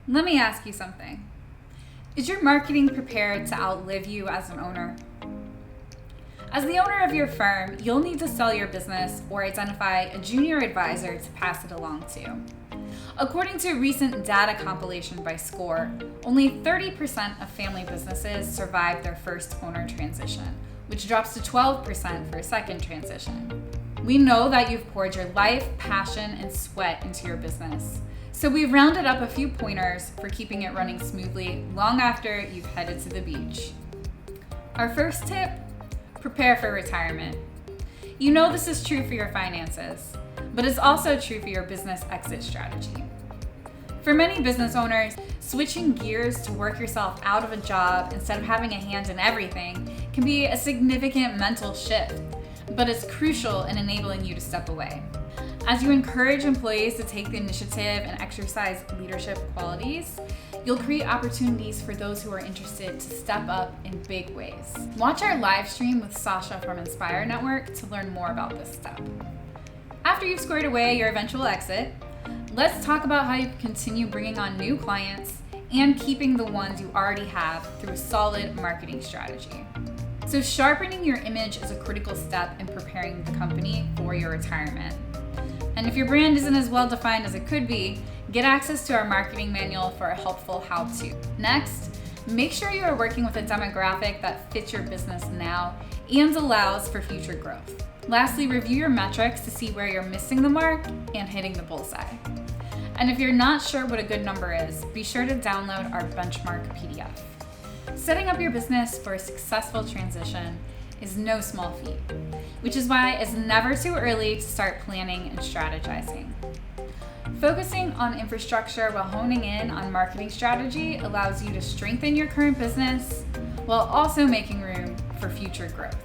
Let me ask you something. Is your marketing prepared to outlive you as an owner? As the owner of your firm, you'll need to sell your business or identify a junior advisor to pass it along to. According to a recent data compilation by SCORE, only 30% of family businesses survive their first owner transition, which drops to 12% for a second transition. We know that you've poured your life, passion, and sweat into your business. So we've rounded up a few pointers for keeping it running smoothly long after you've headed to the beach. Our first tip: prepare for retirement. You know this is true for your finances, but it's also true for your business exit strategy. For many business owners, switching gears to work yourself out of a job instead of having a hand in everything can be a significant mental shift, but it's crucial in enabling you to step away. As you encourage employees to take the initiative and exercise leadership qualities, you'll create opportunities for those who are interested to step up in big ways. Watch our live stream with Sasha from Inspire Network to learn more about this step. After you've squared away your eventual exit, let's talk about how you can continue bringing on new clients and keeping the ones you already have through a solid marketing strategy. So sharpening your image is a critical step in preparing the company for your retirement. And if your brand isn't as well defined as it could be, get access to our marketing manual for a helpful how-to. Next, make sure you are working with a demographic that fits your business now and allows for future growth. Lastly, review your metrics to see where you're missing the mark and hitting the bullseye. And if you're not sure what a good number is, be sure to download our benchmark PDF. Setting up your business for a successful transition is no small feat, which is why it's never too early to start planning and strategizing. Focusing on infrastructure while honing in on marketing strategy allows you to strengthen your current business while also making room for future growth.